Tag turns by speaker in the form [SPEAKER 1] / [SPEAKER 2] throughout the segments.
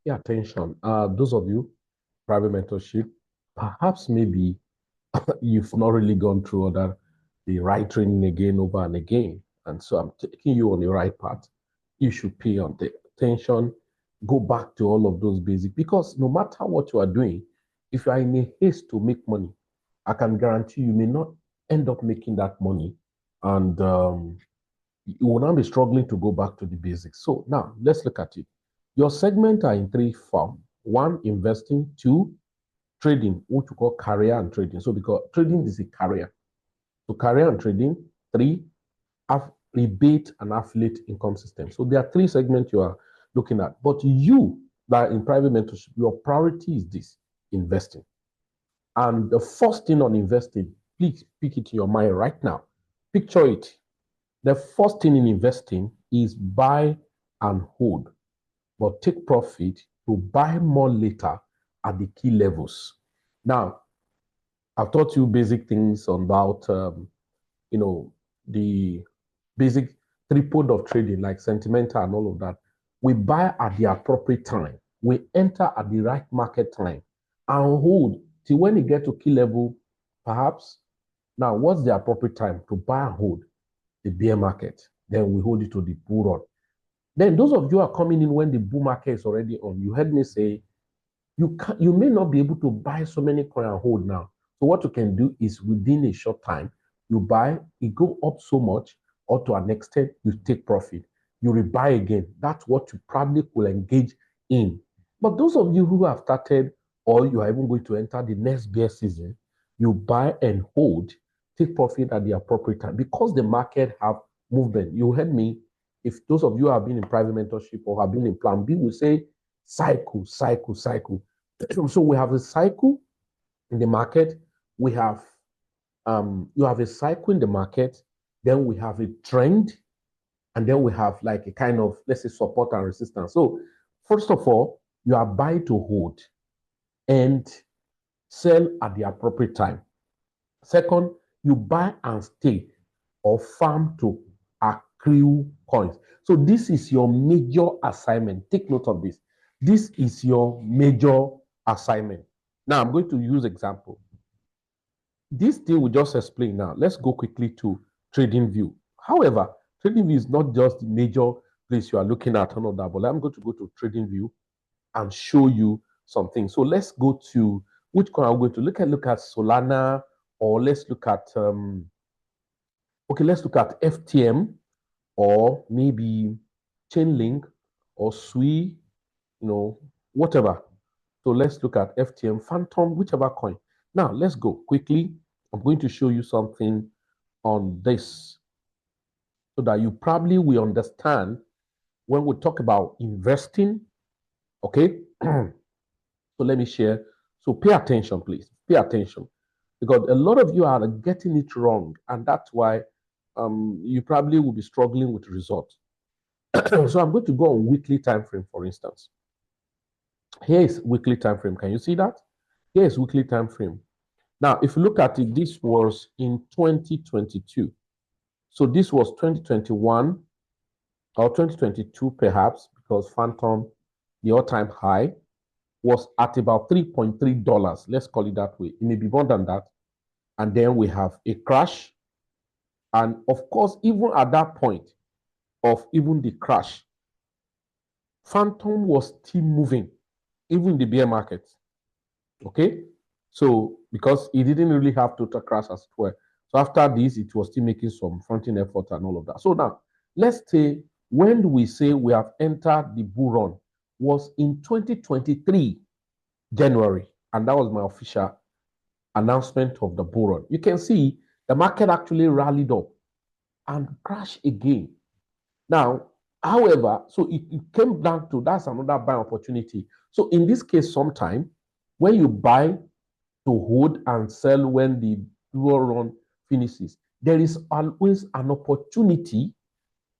[SPEAKER 1] pay attention. Those of you, private mentorship, perhaps maybe you've not really gone through the right training again, over and again. And so I'm taking you on the right path. You should pay attention, go back to all of those basics, because no matter what you are doing, if you are in a haste to make money, I can guarantee you may not end up making that money. And you will now be struggling to go back to the basics. So now let's look at it. Your segments are in three forms. One, investing. Two, trading, which we call career and trading. So because trading is a career. So career and trading. Three, rebate and affiliate income system. So there are three segments you are looking at. But you that are in private mentorship, your priority is this: investing. And the first thing on investing, please pick it in your mind right now. Picture it. The first thing in investing is buy and hold, but take profit to buy more later at the key levels. Now, I've taught you basic things about, the basic tripod of trading, like sentimental and all of that. We buy at the appropriate time. We enter at the right market time and hold till when you get to key level, perhaps. Now, what's the appropriate time to buy and hold? The bear market. Then we hold it to the bull run. Then those of you are coming in when the bull market is already on. You heard me say you may not be able to buy so many coins and hold now. So what you can do is within a short time, you buy, it go up so much, or to an extent, you take profit. You rebuy again. That's what you probably will engage in. But those of you who have started, or you are even going to enter the next bear season, you buy and hold, take profit at the appropriate time, because the market have movement. You heard me. If those of you have been in private mentorship or have been in plan B, we say cycle, cycle, cycle. So we have a cycle in the market. We have you have a cycle in the market, then we have a trend, and then we have like a kind of, let's say, support and resistance. So first of all, you are buy to hold and sell at the appropriate time. Second, you buy and stay or farm to accrue coins. So this is your major assignment. Take note of this. This is your major assignment. Now I'm going to use example. This thing we just explained now. Let's go quickly to trading view. However, trading view is not just the major place you are looking at, all of that, but I'm going to go to trading view and show you something. So let's go to, which coin I'm going to look at Solana, or let's look at let's look at FTM, or maybe Chainlink, or SUI, whatever. So let's look at FTM, Phantom, whichever coin. Now let's go quickly. I'm going to show you something on this so that you probably will understand when we talk about investing. Okay. So let me share. So pay attention, please. Pay attention, because a lot of you are getting it wrong, and that's why you probably will be struggling with results. So I'm going to go on weekly time frame, for instance. Here is weekly time frame. Can you see that? Here is weekly time frame. Now, if you look at it, this was in 2022. So this was 2021 or 2022, perhaps, because Phantom, the all-time high, was at about $3.3. Let's call it that way. It may be more than that. And then we have a crash. And of course, even at that point of even the crash, Phantom was still moving, even in the bear market. Okay? So, because it didn't really have total crash as well. So after this, it was still making some fronting effort and all of that. So now, let's say when we say we have entered the bull run was in 2023, January. And that was my official announcement of the bull run. You can see the market actually rallied up and crashed again. Now, however, so it came down to, that's another buying opportunity. So in this case, sometime when you buy to hold and sell when the bull run finishes, there is always an opportunity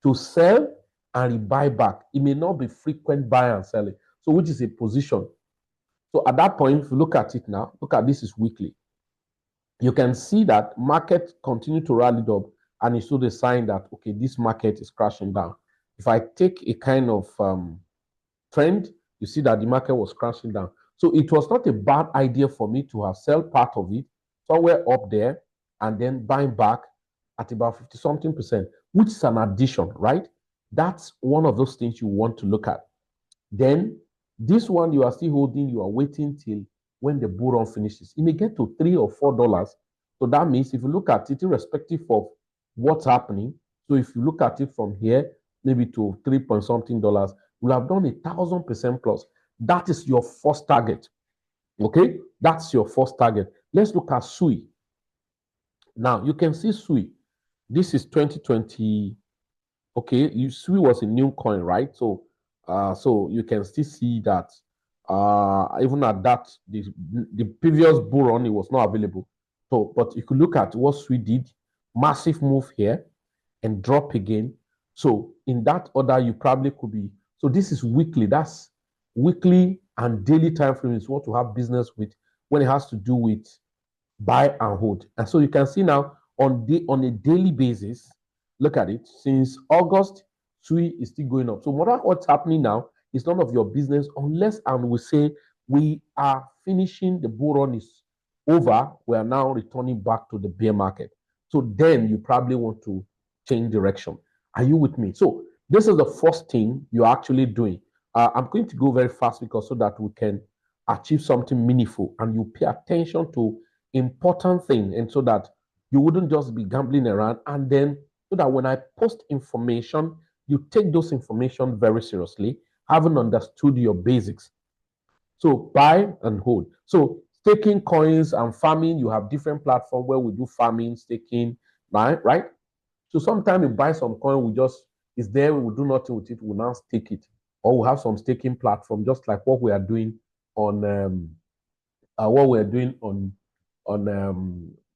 [SPEAKER 1] to sell and buy back. It may not be frequent buy and selling, so which is a position. So at that point, if you look at it now, look at this is weekly. You can see that market continue to rally up, and it's still the sign that, okay, this market is crashing down. If I take a kind of trend, You see that the market was crashing down. So it was not a bad idea for me to have sell part of it somewhere up there and then buying back at about 50 something percent, which is an addition, right? That's one of those things you want to look at. Then this one you are still holding, you are waiting till when the bull run finishes. It may get to $3 or $4. So that means if you look at it, irrespective of what's happening, so if you look at it from here, maybe to 3 point something dollars, you'll have done 1,000% plus. That is your first target. Okay, that's your first target. Let's look at SUI. Now you can see SUI. This is 2020. Okay, SUI was a new coin, right? So you can still see that even at that, the previous bull run, it was not available. So, but you could look at what SUI did, massive move here and drop again. So in that order, you probably could be. So this is weekly. That's weekly and daily time frame is what to have business with when it has to do with buy and hold. And so you can see now on a daily basis, look at it, since August, SUI is still going up. So what's happening now is none of your business unless and we say we are finishing the bull run is over, we are now returning back to the bear market. So then you probably want to change direction. Are you with me? So this is the first thing you're actually doing. I'm going to go very fast because so that we can achieve something meaningful and you pay attention to important thing, and so that you wouldn't just be gambling around, and then so that when I post information, you take those information very seriously, having understood your basics. So buy and hold. So staking coins and farming, you have different platforms where we do farming, staking, right? So sometimes you buy some coin, we just it's there, we will do nothing with it, we'll now stake it, or we have some staking platform, just like what we are doing on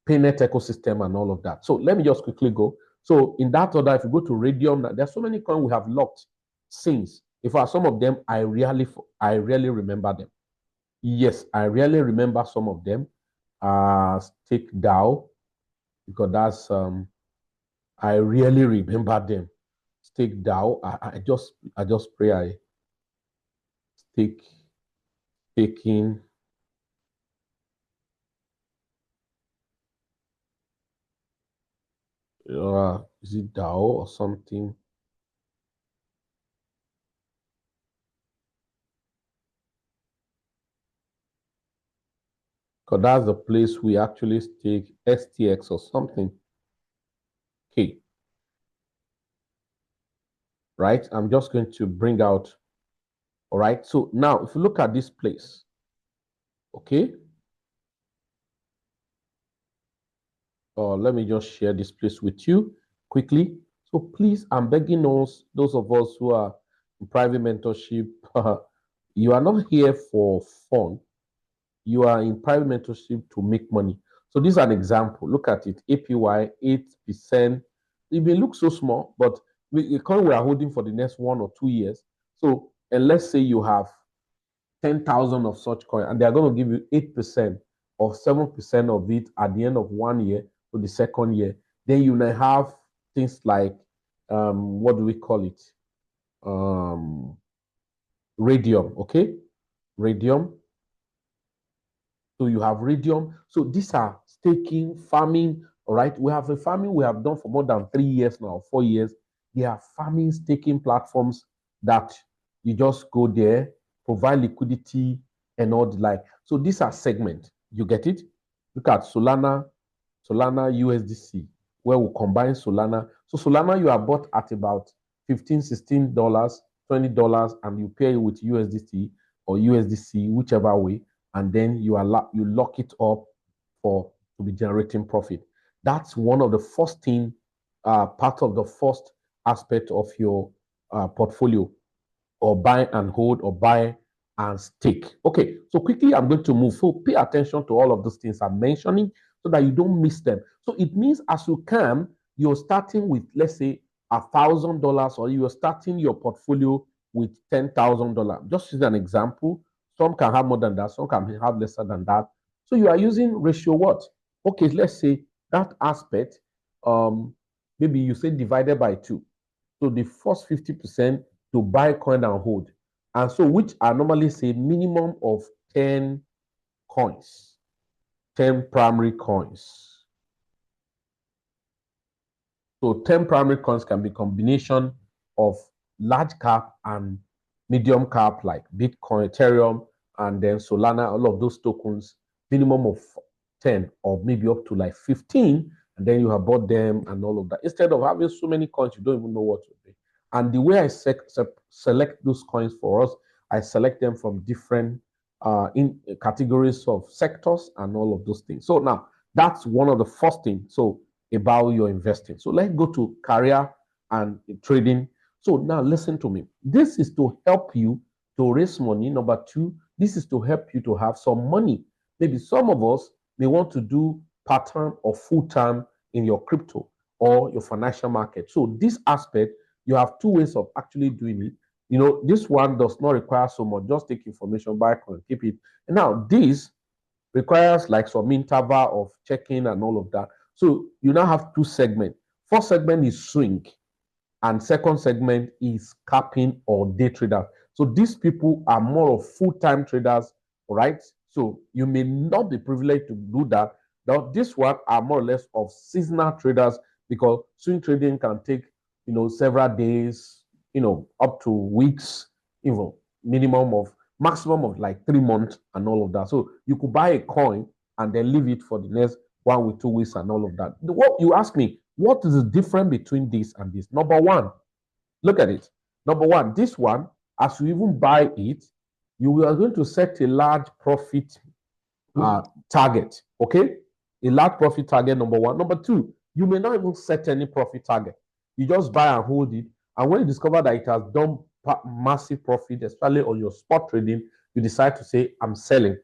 [SPEAKER 1] PAYNET ecosystem and all of that. So let me just quickly go. So in that order, if you go to Radium, there's so many coins we have locked since. If for some of them, I really remember them. Yes, I really remember some of them. Stake DAO, because that's I really remember them. Stake DAO. I just pray I staking. Is it DAO or something? Because that's the place we actually stake STX or something. Okay. Right? I'm just going to bring out. All right. So now, if you look at this place, okay. Let me just share this place with you quickly. So please, I'm begging us, those of us who are in private mentorship, you are not here for fun. You are in private mentorship to make money. So this is an example. Look at it. APY 8%. It may look so small, but the coin we are holding for the next 1 or 2 years. So, and let's say you have 10,000 of such coin, and they are going to give you 8% or 7% of it at the end of 1 year to the second year. Then you may have things like what do we call it? Radium, okay? Radium. So you have radium. So these are staking, farming. All right. We have a farming we have done for more than 3 years now, 4 years. They are farming, staking platforms that you just go there, provide liquidity and all the like. So these are segments. You get it? Look at Solana USDC, where we combine Solana. So Solana you are bought at about $15, $16, $20, and you pay with USDC or USDC, whichever way, and then you lock it up to be generating profit. That's one of the first thing, part of the first aspect of your portfolio, or buy and hold, or buy and stake. Okay, so quickly I'm going to move. So pay attention to all of those things I'm mentioning so that you don't miss them. So it means as you can, you're starting with, let's say, $1,000, or you're starting your portfolio with $10,000. Just as an example, some can have more than that, some can have lesser than that. So you are using ratio what? Okay, let's say that aspect, maybe you say divided by 2. So the first 50% to buy coin and hold. And so, which I normally say minimum of 10 coins, 10 primary coins. So 10 primary coins can be combination of large cap and medium cap like Bitcoin, Ethereum, and then Solana, all of those tokens, minimum of 10 or maybe up to like 15, and then you have bought them and all of that. Instead of having so many coins, you don't even know what to do. And the way I select those coins for us, I select them from different in categories of sectors and all of those things. So now that's one of the first things. So about your investing. So let's go to career and trading. So now listen to me. This is to help you to raise money. Number two, this is to help you to have some money. Maybe some of us may want to do part-time or full-time in your crypto or your financial market. So this aspect, you have two ways of actually doing it. You know, this one does not require so much. Just take information back and keep it. And now this requires like some interval of checking and all of that. So you now have two segments. First segment is swing, and second segment is scalping or day traders. So these people are more of full-time traders, right? So you may not be privileged to do that. Now, this one are more or less of seasonal traders because swing trading can take, several days, up to weeks, even minimum of maximum of like 3 months and all of that. So you could buy a coin and then leave it for the next 1 week, 2 weeks, and all of that. What you ask me, what is the difference between this and this? Number one, look at it. Number one, this one, as you even buy it, you are going to set a large profit target. Okay, a large profit target. Number one. Number two, you may not even set any profit target. You just buy and hold it, and when you discover that it has done massive profit, especially on your spot trading, you decide to say, "I'm selling."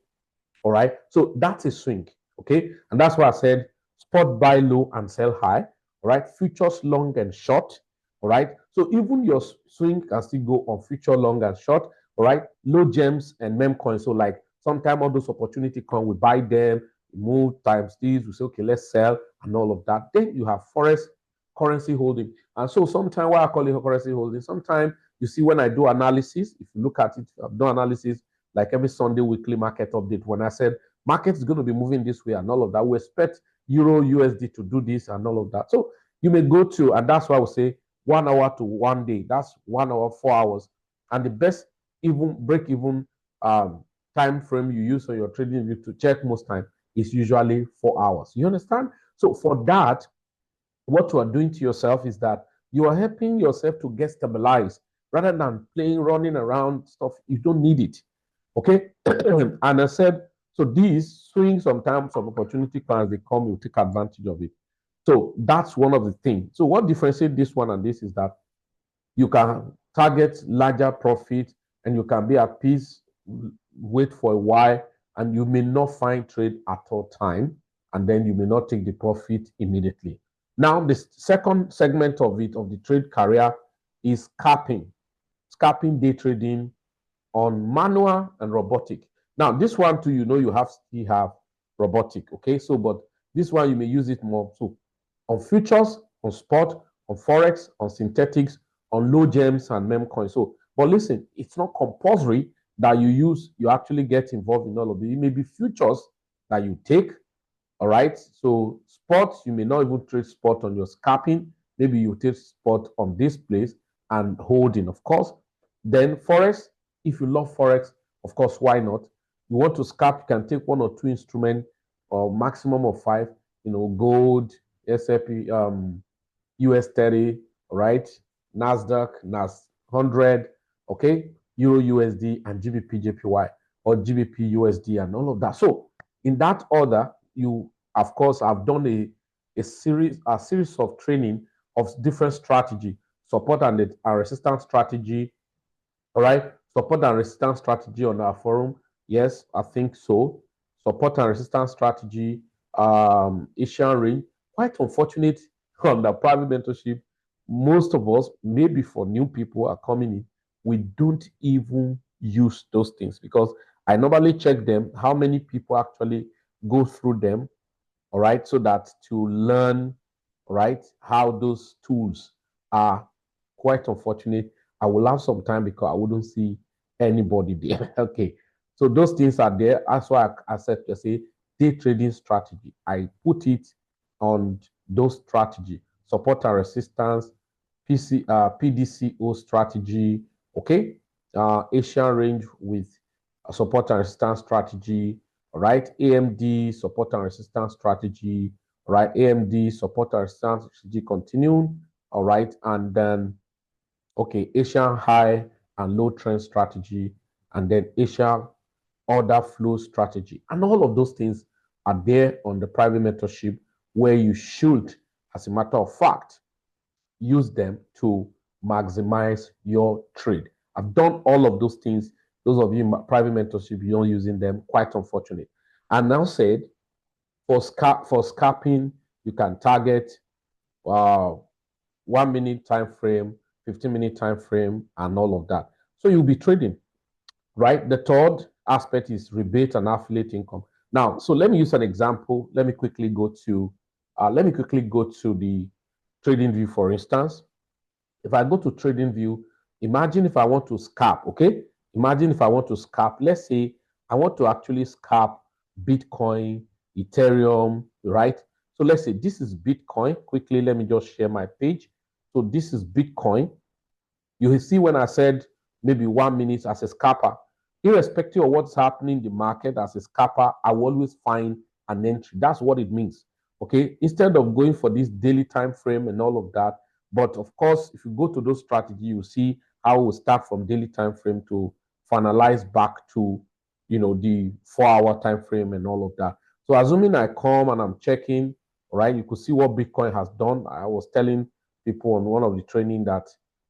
[SPEAKER 1] All right. So that's a swing. Okay. And that's why I said spot buy low and sell high. All right. Futures long and short. All right. So even your swing can still go on future long and short. All right. Low gems and meme coins. So like sometimes all those opportunity come, we buy them, move times these, we say, okay, let's sell and all of that. Then you have Forex currency holding. And so sometimes why I call it currency holding, sometimes you see when I do analysis, if you look at it, I've done analysis like every Sunday weekly market update when I said market is going to be moving this way and all of that. We expect Euro USD to do this and all of that. So you may go to, and that's why we say 1 hour to 1 day. That's 1 hour, 4 hours. And the best even break even time frame you use on your trading view to check most time is usually 4 hours. You understand? So for that, what you are doing to yourself is that you are helping yourself to get stabilized rather than playing, running around stuff. You don't need it. Okay. And I said, so these swing sometimes some opportunity plans they come, you take advantage of it. So that's one of the things. So what differentiates this one and this is that you can target larger profit and you can be at peace, wait for a while, and you may not find trade at all time, and then you may not take the profit immediately. Now, the second segment of it, of the trade career, is scalping. Scalping day trading on manual and robotic. Now, this one too, you still have robotic, okay? So, but this one you may use it more. So, on futures, on spot, on Forex, on synthetics, on low gems and meme coins. So, but listen, it's not compulsory that you actually get involved in all of it. It may be futures that you take, all right? So, spots, you may not even trade spot on your scalping. Maybe you take spot on this place and holding, of course. Then Forex, if you love Forex, of course, why not? You want to scalp, you can take 1 or 2 instruments or maximum of 5, gold, S&P, US 30, right? NASDAQ, NAS 100, okay? Euro USD and GBP JPY or GBP USD and all of that. So in that order, you, of course, have done a series of training of different strategy, support and resistance strategy, all right? Support and resistance strategy on our forum. Yes, I think so. Support and resistance strategy, Asian range. Quite unfortunate on the private mentorship. Most of us, maybe for new people are coming in, we don't even use those things because I normally check them, how many people actually go through them, all right, so that to learn, right, how those tools are. Quite unfortunate. I will have some time because I wouldn't see anybody there. Okay. So those things are there. That's why I said to say day trading strategy. I put it on those strategy, support and resistance, PDCO strategy, okay, Asian range with support and resistance strategy, right? AMD support and resistance strategy, right? AMD support and resistance strategy continuing, all right, and then okay, Asian high and low trend strategy, and then Asian order flow strategy. And all of those things are there on the private mentorship where you should, as a matter of fact, use them to maximize your trade. I've done all of those things. Those of you in private mentorship, you're not using them, quite unfortunate. And now said, for scalping, you can target uh, 1 minute time frame, 15-minute time frame, and all of that. So you'll be trading, right? The third aspect is rebate and affiliate income. Now, so let me use an example. Let me quickly go to the trading view, for instance. If I go to trading view, imagine if I want to scalp, okay? Imagine if I want to scalp, let's say I want to actually scalp Bitcoin, Ethereum, right? So let's say this is Bitcoin. Quickly, let me just share my page. So this is Bitcoin. You will see when I said maybe 1 minute as a scalper, irrespective of what's happening in the market as a scalper, I will always find an entry. That's what it means. Okay. Instead of going for this daily time frame and all of that. But of course, if you go to those strategies, you see how we start from daily time frame to finalize back to the 4 hour time frame and all of that. So assuming I come and I'm checking, right, you could see what Bitcoin has done. I was telling people on one of the training that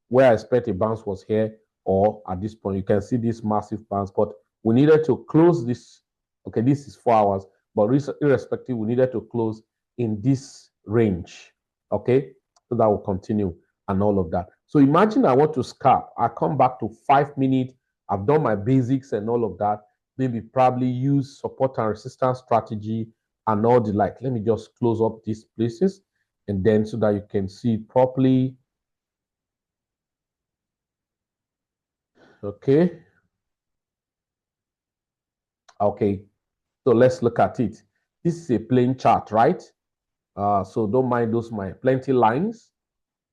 [SPEAKER 1] where I expect a bounce was here, or at this point, you can see this massive bounce, but we needed to close this. Okay, this is 4 hours, but irrespective, we needed to close in this range. Okay, so that will continue and all of that. So imagine I want to scalp. I come back to 5 minutes. I've done my basics and all of that. Maybe probably use support and resistance strategy and all the like. Let me just close up these places and then so that you can see it properly. Okay. Okay. So let's look at it. This is a plain chart, right? So don't mind those my plenty lines.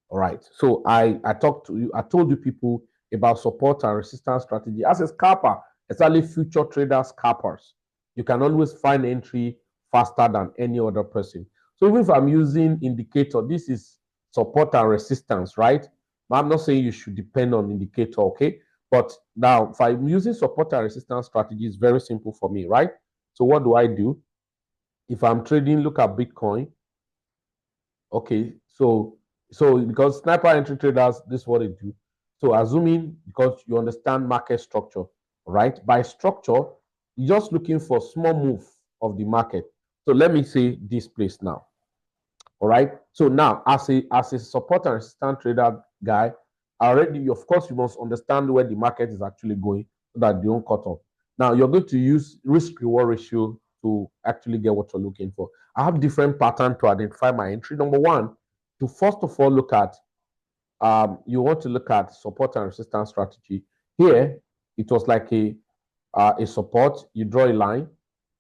[SPEAKER 1] All right. So I talked to you. I told you people about support and resistance strategy. As a scalper, especially future trader scalpers, you can always find entry faster than any other person. So even if I'm using indicator, this is support and resistance, right? But I'm not saying you should depend on indicator, okay? But now, if I'm using support and resistance strategy, it's very simple for me, right? So what do I do? If I'm trading, look at Bitcoin. Okay, so because sniper entry traders, this is what they do. So assuming because you understand market structure, right? By structure, you're just looking for small move of the market. So let me say this place now. All right. So now, as a support and resistance trader guy, already, of course, you must understand where the market is actually going so that you don't cut off. Now, you're going to use risk reward ratio to actually get what you're looking for. I have different patterns to identify my entry. Number one, to first of all look at you want to look at support and resistance strategy. Here, it was like a support. You draw a line,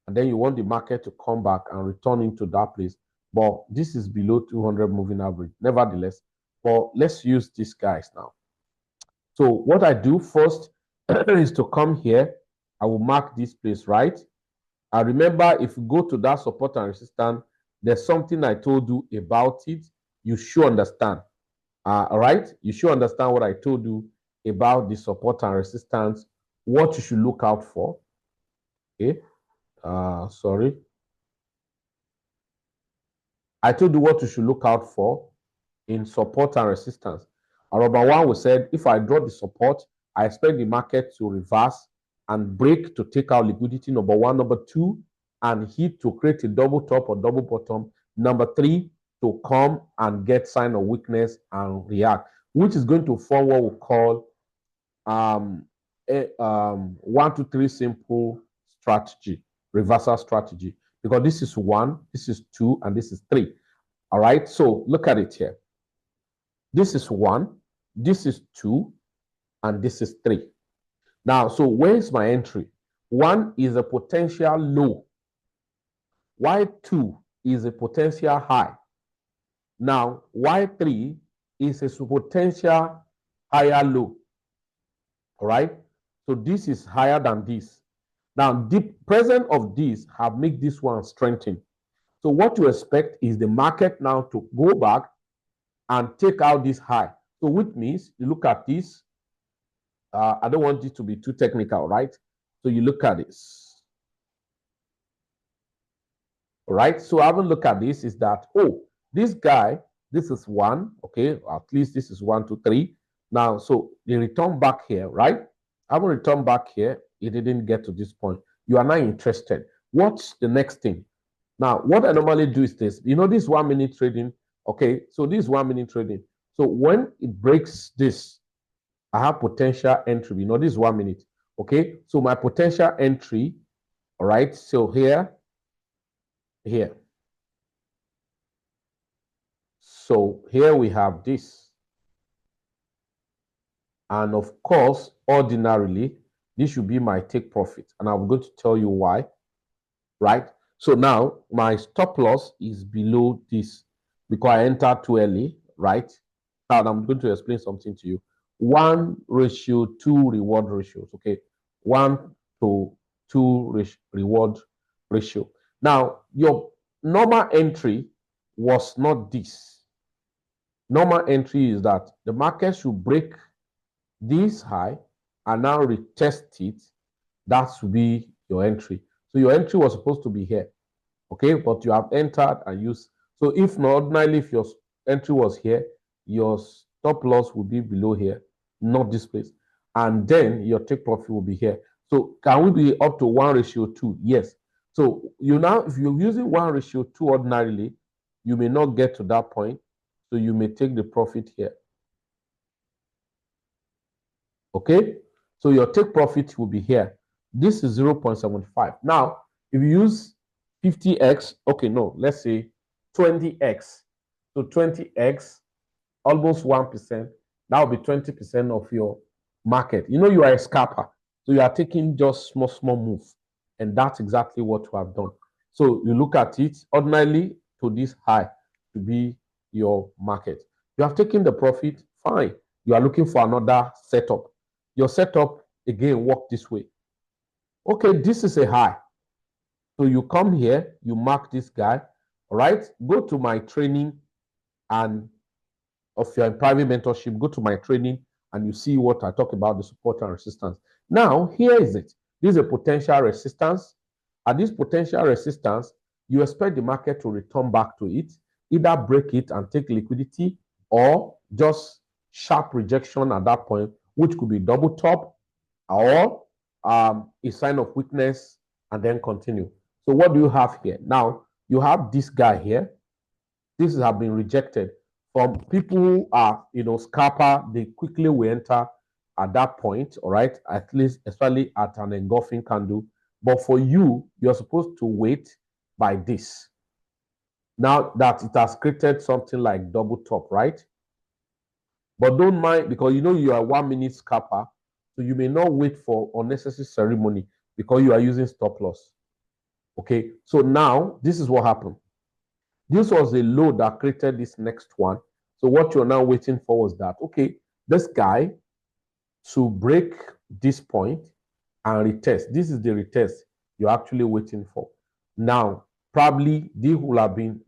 [SPEAKER 1] and then you want the market to come back and return into that place. But this is below 200 moving average. Nevertheless, but let's use these guys now. So what I do first is to come here. I will mark this place, right? I remember if you go to that support and resistance, there's something I told you about it. You should understand. All right? You should understand what I told you about the support and resistance, what you should look out for. Okay. Sorry. I told you what you should look out for in support and resistance. Number one, we said if I draw the support, I expect the market to reverse and break to take out liquidity. Number one. Number two, and hit to create a double top or double bottom. Number three, to come and get sign of weakness and react, which is going to form what we call 1, 2, 3 simple strategy, reversal strategy, because this is 1, this is 2, and this is 3. All right, so look at it here. This is 1, this is 2, and this is 3. Now, so where's my entry? 1 is a potential low, while 2 is a potential high. Now, Y3 is a potential higher low. All right. So this is higher than this. Now, the presence of this have made this one strengthen. So what you expect is the market now to go back and take out this high. So which means you look at this. I don't want it to be too technical, right? So you look at this. All right. So having a look at this is that, oh, this guy, this is 1. Okay. At least this is 1, 2, 3. Now, so they return back here, right? Having returned back here, it didn't get to this point. You are not interested. What's the next thing? Now, what I normally do is this. You know, this 1 minute trading. Okay. So this 1 minute trading. So when it breaks this, I have potential entry. You know, this is 1 minute. Okay. So my potential entry, all right. So here. So here we have this. And of course, ordinarily, this should be my take profit. And I'm going to tell you why, right? So now my stop loss is below this because I entered too early, right? And I'm going to explain something to you. 1:2 reward ratios, okay? 1:2 reward ratio. Now, your normal entry was not this. Normal entry is that the market should break this high and now retest it. That should be your entry. So your entry was supposed to be here, okay? But you have entered and used. So if not, ordinarily, if your entry was here, your stop loss will be below here, not this place. And then your take profit will be here. So can we be up to 1:2? Yes. So you now, if you're using 1:2 ordinarily, you may not get to that point. So you may take the profit here. Okay? So your take profit will be here. This is 0.75. Now, if you use 50x, okay, no, let's say 20x. So 20x, almost 1%. That will be 20% of your market. You know, you are a scalper. So you are taking just small moves. And that's exactly what you have done. So you look at it, ordinarily to this high to be your market. You have taken the profit, fine. You are looking for another setup. Your setup, again, work this way. Okay, this is a high. So you come here, you mark this guy, all right? Go to my training, and if you're in private mentorship, go to my training and you see what I talk about, the support and resistance. Now, here is it. This is a potential resistance. At this potential resistance, you expect the market to return back to it, either break it and take liquidity, or just sharp rejection at that point, which could be double top or a sign of weakness and then continue. So what do you have here? Now, you have this guy here. This has been rejected. From people who are, scalper, they quickly will enter at that point, all right? At least, especially at an engulfing candle. But for you, you're supposed to wait by this. Now that it has created something like double top, right? But don't mind, because you are 1 minute scalper, so you may not wait for unnecessary ceremony because you are using stop loss. Okay, so now this is what happened. This was a low that created this next one. So what you're now waiting for was that, okay, this guy to break this point and retest. This is the retest you're actually waiting for. Now, probably this will have been,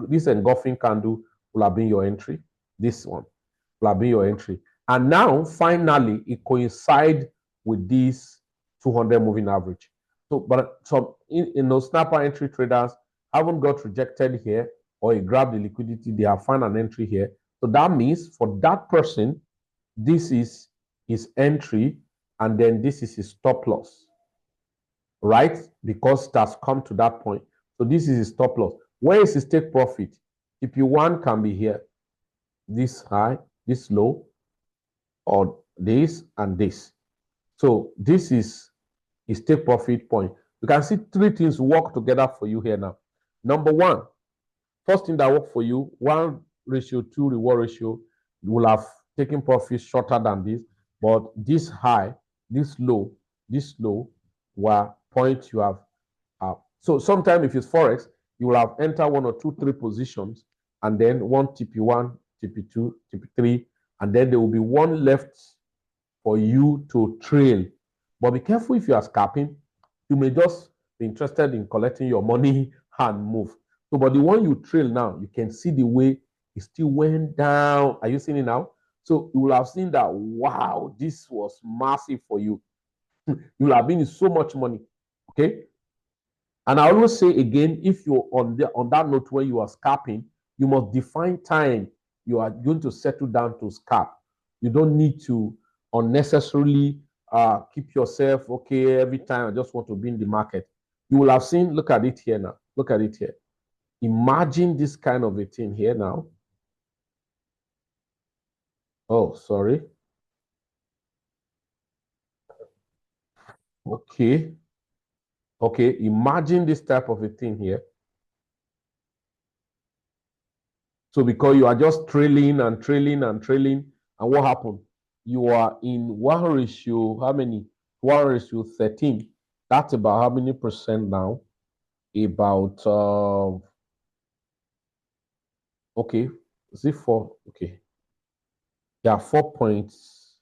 [SPEAKER 1] this engulfing candle will have been your entry. This one will have been your entry. And now, finally, it coincides with this 200 moving average. So, but some snapper entry traders haven't got rejected here, or he grabbed the liquidity, they have found an entry here. So that means for that person, this is his entry, and then this is his stop loss, right? Because it has come to that point. So this is his stop loss. Where is his take profit? TP1 can be here, this high, this low, or this and this. So this is his take profit point. You can see three things work together for you here now. Number one, first thing that worked for you, 1:2 reward ratio, you will have taken profit shorter than this, but this high, this low were points you have. So sometimes if it's Forex, you will have entered 1 or 2, 3 positions, and then one TP1, TP2, TP3, and then there will be one left for you to trail. But be careful if you are scalping. You may just be interested in collecting your money and move. So, but the one you trail now, you can see the way it still went down. Are you seeing it now? So you will have seen that, wow, this was massive for you. You will have been in so much money. Okay. And I always say again, if you're on that note where you are scalping, you must define time you are going to settle down to scalp. You don't need to unnecessarily keep yourself, okay, every time I just want to be in the market. You will have seen, look at it here now. Look at it here. Imagine this kind of a thing here now. Oh, sorry. Okay. Okay, imagine this type of a thing here. So because you are just trailing and trailing and trailing, and what happened? You are in 1 ratio, how many? 1:13. That's about how many percent now? About, okay, is it 4? Okay. Yeah, 4 points.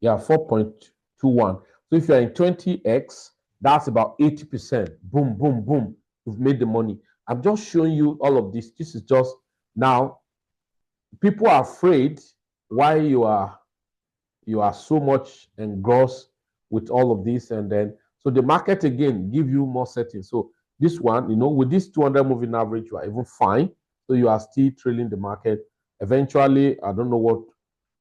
[SPEAKER 1] Yeah, 4.21. So if you're in 20x, that's about 80%. Boom, boom, boom. You've made the money. I'm just showing you all of this. This is just now. People are afraid why you are so much engrossed with all of this, and then so the market again give you more settings. So this one, with this 200 moving average, you are even fine. So you are still trailing the market. Eventually, I don't know what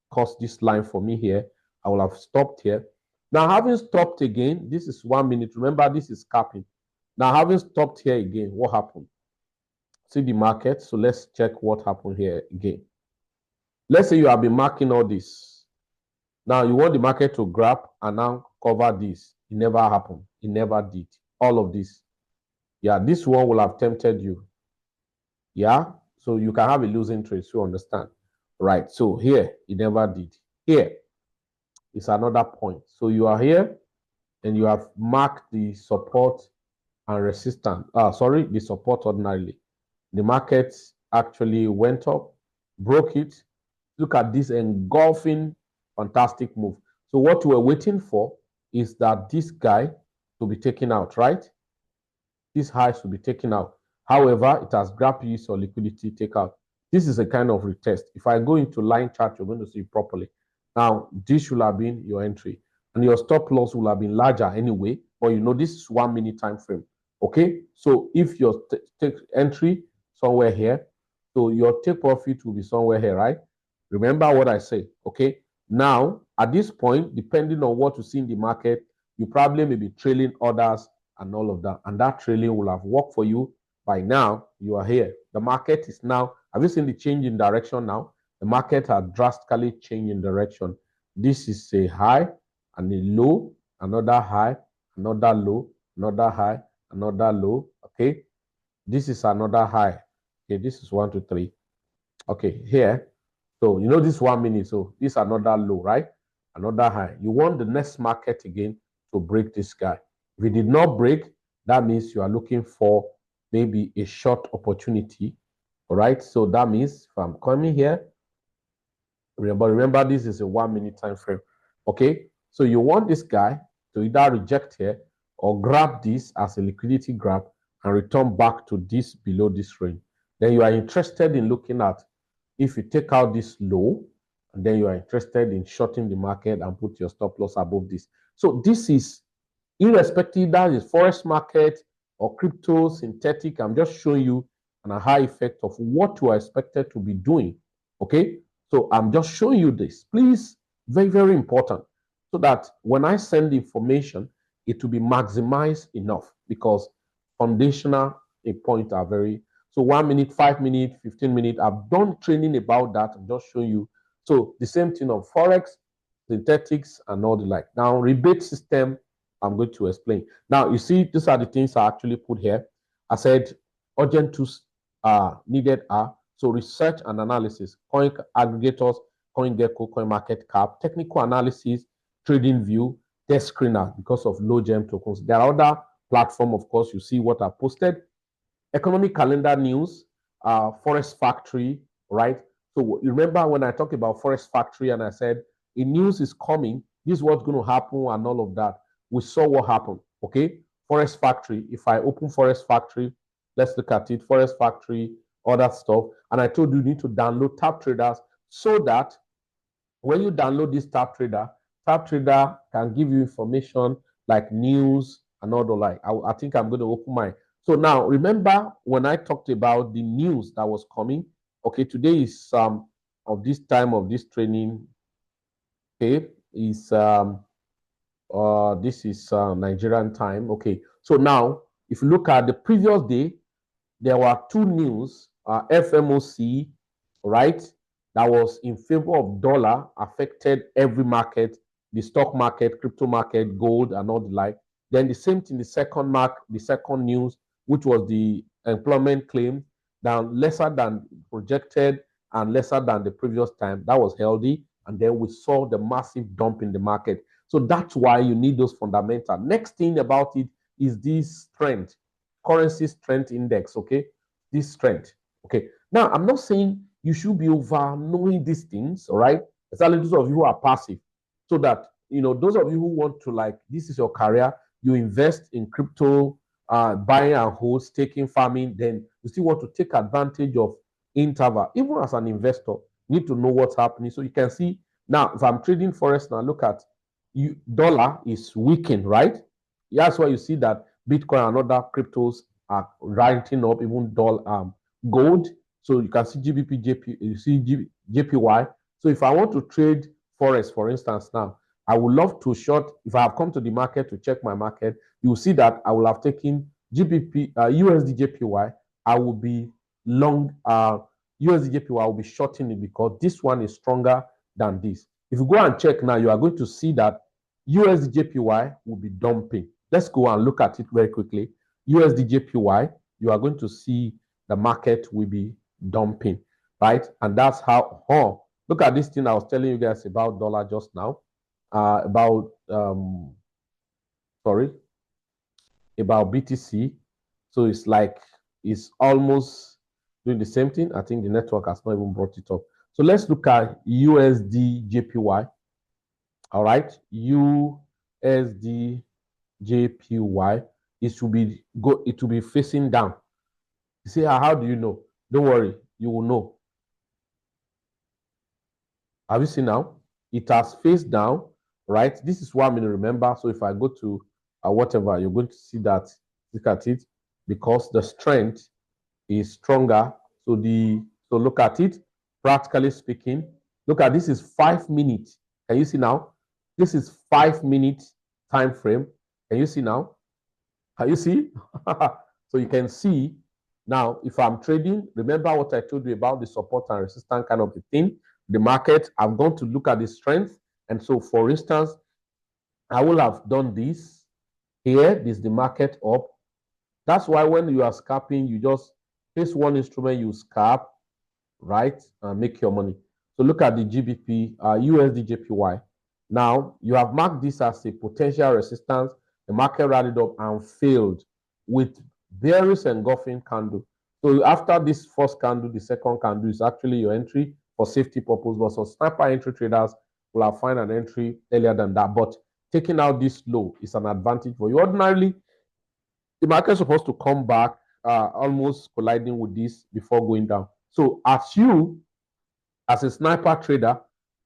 [SPEAKER 1] caused this line for me here. I will have stopped here. Now, having stopped again, this is 1 minute. Remember, this is capping. Now, having stopped here again, what happened? See the market. So let's check what happened here again. Let's say you have been marking all this. Now you want the market to grab and now cover this. It never happened. It never did. All of this. Yeah, this one will have tempted you. Yeah, so you can have a losing trade. So understand. Right. So here, it never did. Here is another point. So you are here and you have marked the support and resistance. The support ordinarily. The market actually went up, broke it. Look at this engulfing, fantastic move. So what we're waiting for is that this guy to be taken out, right? This high should be taken out. However, it has grabbed use or liquidity takeout. This is a kind of retest. If I go into line chart, you're going to see it properly. Now, this should have been your entry. And your stop loss will have been larger anyway. But this is 1 minute time frame. Okay? So if your take entry somewhere here, so your take profit will be somewhere here, right? Remember what I say, okay? Now, at this point, depending on what you see in the market, you probably may be trailing orders and all of that. And that trailing will have worked for you. By now, you are here. The market is now, have you seen the change in direction now? The market has drastically changed in direction. This is a high and a low, another high, another low, another high, another low, okay? This is another high. Okay, this is 1, 2, 3. Okay, here. So, this 1 minute. So, this is another low, right? Another high. You want the next market again to break this guy. If it did not break, that means you are looking for maybe a short opportunity. All right. So, that means if I'm coming here, remember this is a 1 minute time frame. Okay. So, you want this guy to either reject here or grab this as a liquidity grab and return back to this below this range. Then you are interested in looking at if you take out this low, and then you are interested in shorting the market and put your stop loss above this. So this is irrespective that is forex market or crypto, synthetic. I'm just showing you a high effect of what you are expected to be doing. Okay, so I'm just showing you this. Please, very, very important, so that when I send the information, it will be maximized enough, because foundational points are very. So 1 minute, 5 minutes, 15 minutes. I've done training about that. I'm just showing you. So the same thing on forex, synthetics, and all the like. Now rebate system, I'm going to explain. Now you see, these are the things I actually put here. I said urgent tools needed are so research and analysis, coin aggregators, CoinGecko, CoinMarketCap, technical analysis, trading view, desk screener because of low gem tokens. There are other platforms, of course, you see what are posted. Economic calendar news, Forest Factory, right? So remember when I talked about Forest Factory and I said, a news is coming, this is what's going to happen and all of that. We saw what happened, okay? Forest Factory, if I open Forest Factory, let's look at it, Forest Factory, all that stuff. And I told you need to download Tab Traders so that when you download this Tab Trader can give you information like news and all the like. I think I'm going to open mine. So now remember when I talked about the news that was coming. Okay, today is of this time of this training. Okay, is this is Nigerian time. Okay, so now if you look at the previous day, there were two news, FMOC, right, that was in favor of dollar, affected every market, the stock market, crypto market, gold, and all the like. Then the same thing, the second news, which was the employment claim, down lesser than projected and lesser than the previous time. That was healthy. And then we saw the massive dump in the market. So that's why you need those fundamentals. Next thing about it is this trend, currency strength index, okay? This strength, okay? Now, I'm not saying you should be over knowing these things, all right? Especially those of you who are passive, so that, you know, those of you who want to, like, this is your career, you invest in crypto, buying and hold, staking, farming, then you still want to take advantage of interval. Even as an investor, you need to know what's happening. So you can see now, if I'm trading Forex now, look at dollar is weakened, right? That's why you see that Bitcoin and other cryptos are rising up, even gold. So you can see GBP, JP, you see JPY. So if I want to trade Forex, for instance, now, I would love to short, if I have come to the market to check my market, you will see that I will have taken GBP, USD JPY. I will be long, USD JPY, I will be shorting it because this one is stronger than this. If you go and check now, you are going to see that USD JPY will be dumping. Let's go and look at it very quickly. USD JPY, you are going to see the market will be dumping, right? And that's how, look at this thing I was telling you guys about dollar just now, about BTC. So it's like, it's almost doing the same thing. I think the network has not even brought it up. So let's look at USD JPY. All right, USD JPY. It will be facing down. You say, how do you know? Don't worry, you will know. Have you seen now? It has faced down, right? This is what I'm going to remember. So if I go to whatever, you're going to see that. Look at it, because the strength is stronger. So look at it. Practically speaking, look at this is 5 minutes. Can you see now? This is 5 minutes time frame. Can you see now? Can you see? So you can see now, if I'm trading, remember what I told you about the support and resistance kind of a thing. The market, I'm going to look at the strength. And so, for instance, I will have done this here. This is the market up. That's why when you are scalping, you just face one instrument, you scalp, right, and make your money. So look at the GBP, USD JPY. Now, you have marked this as a potential resistance. The market rallied up and failed with bearish engulfing candle. So after this first candle, the second candle is actually your entry for safety purpose. But some sniper entry traders will have found an entry earlier than that. But taking out this low is an advantage for you. Ordinarily, the market is supposed to come back almost colliding with this before going down. So as a sniper trader,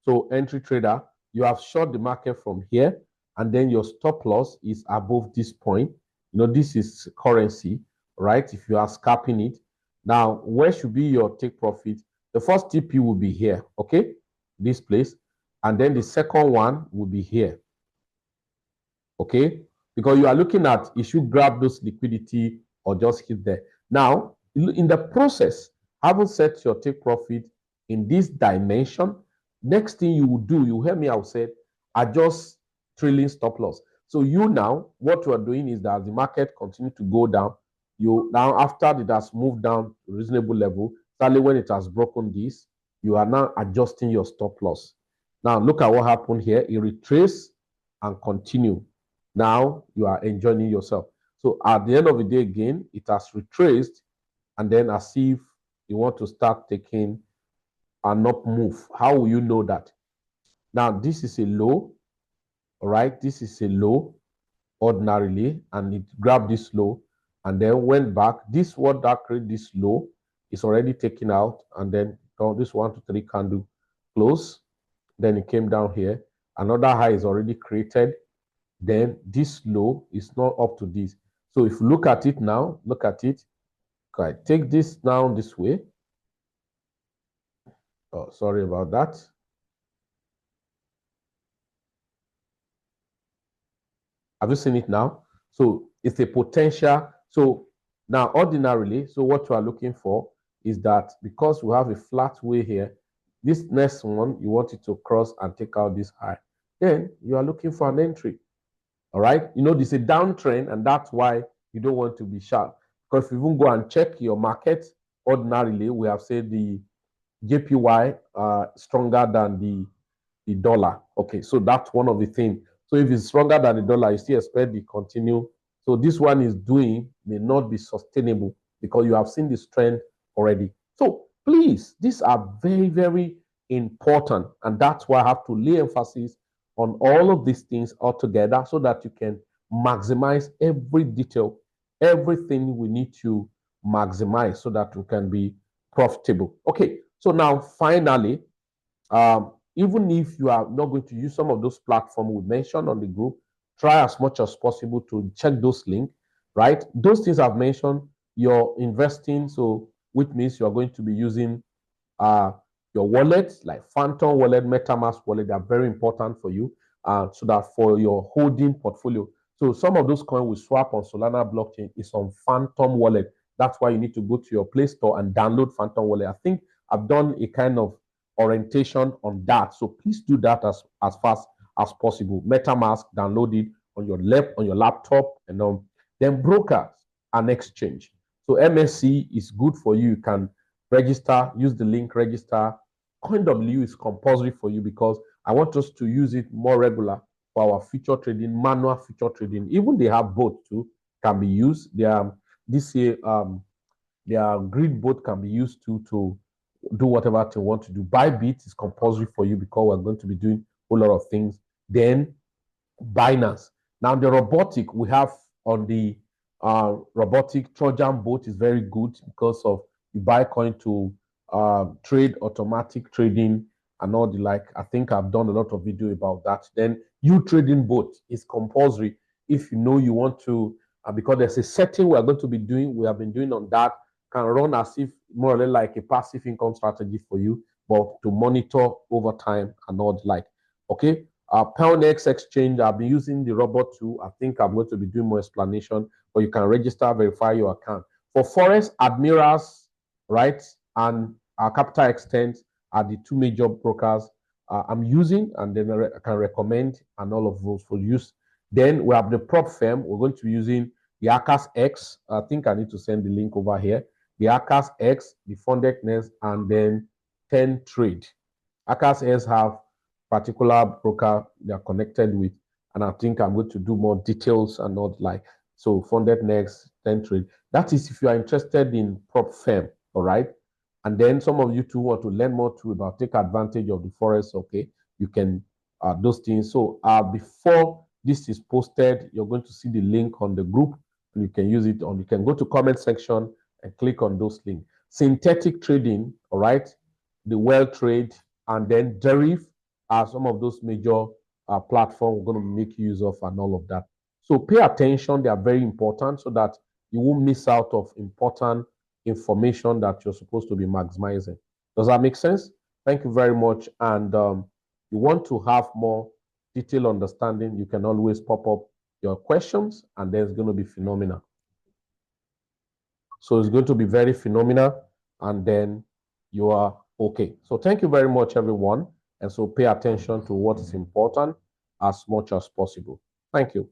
[SPEAKER 1] so entry trader, you have short the market from here, and then your stop loss is above this point. You know, this is currency, right? If you are scalping it. Now, where should be your take profit? The first TP will be here, okay? This place. And then the second one will be here, okay? Because you are looking at, you should grab those liquidity or just hit there. Now, in the process, having set your take profit in this dimension, next thing you will do, you hear me out said, adjust trailing stop loss. So you now, what you are doing is that as the market continue to go down, you now after it has moved down to a reasonable level, certainly when it has broken this, you are now adjusting your stop loss. Now look at what happened here. It retraced and continue. Now you are enjoying yourself. So at the end of the day, again, it has retraced, and then as if you want to start taking an up move. How will you know that? Now, this is a low, all right? This is a low ordinarily, and it grabbed this low and then went back. This what that created this low is already taken out, and then this 1 to 3 candle close. Then it came down here. Another high is already created. Then this low is not up to this. So if you look at it now, look at it. Okay, take this down this way. Oh, sorry about that. Have you seen it now? So it's a potential. So now ordinarily, so what you are looking for is that because we have a flat way here, this next one, you want it to cross and take out this high. Then you are looking for an entry. All right. You know, there's a downtrend, and that's why you don't want to be sharp. Because if you even go and check your market, ordinarily, we have said the JPY stronger than the dollar. Okay, so that's one of the things. So if it's stronger than the dollar, you still expect the continue. So this one is doing may not be sustainable because you have seen this trend already. So please, these are very, very important. And that's why I have to lay emphasis on all of these things all together so that you can maximize every detail, everything we need to maximize so that we can be profitable. Okay, so now finally, even if you are not going to use some of those platforms we mentioned on the group, try as much as possible to check those links, right? Those things I've mentioned, you're investing, so which means you're going to be using your wallets like Phantom wallet, MetaMask wallet. They are very important for you, so that for your holding portfolio. So some of those coins we swap on Solana blockchain is on Phantom wallet. That's why you need to go to your Play Store and download Phantom wallet. I think I've done a kind of orientation on that. So please do that as fast as possible. MetaMask, download it on your laptop, and then brokers and exchange. So MSC is good for you. You can register, use the link, register. coinW is compulsory for you because I want us to use it more regular for our future trading, manual future trading. Even they have both too, can be used. Their grid both can be used to do whatever you want to do. Bybit is compulsory for you because we're going to be doing a whole lot of things. Then Binance. Now the robotic we have on the robotic Trojan boat is very good because of you buy coin to trade, automatic trading and all the like. I think I've done a lot of video about that. Then you trading boat is compulsory if you know you want to, because there's a setting we are going to be doing, we have been doing on that, can run as if more or less like a passive income strategy for you, but to monitor over time and all the like. Okay. PAYNET exchange, I've been using the robot too. I think I'm going to be doing more explanation, but you can register, verify your account. For Forex, Admirals, right, and Capital Extent are the two major brokers I'm using, and then I can recommend and all of those for use. Then we have the prop firm. We're going to be using the Akas X. I think I need to send the link over here. The Akas X, the Funded Nest, and then 10 Trade. Akas X have particular broker they are connected with, and I think I'm going to do more details and not like so Funded Next, 10 Trade. That is if you are interested in prop firm, all right. And then some of you too want to learn more too about take advantage of the Forex. Okay, you can those things. So before this is posted, you're going to see the link on the group, and you can use it on. You can go to comment section and click on those links. Synthetic trading, all right, the well trade, and then derive are some of those major platforms we're going to make use of and all of that. So pay attention. They are very important so that you won't miss out of important information that you're supposed to be maximizing. Does that make sense? Thank you very much. And you want to have more detailed understanding, you can always pop up your questions, and then it's going to be phenomenal. So it's going to be very phenomenal, and then you are okay. So thank you very much, everyone. And so pay attention to what is important as much as possible. Thank you.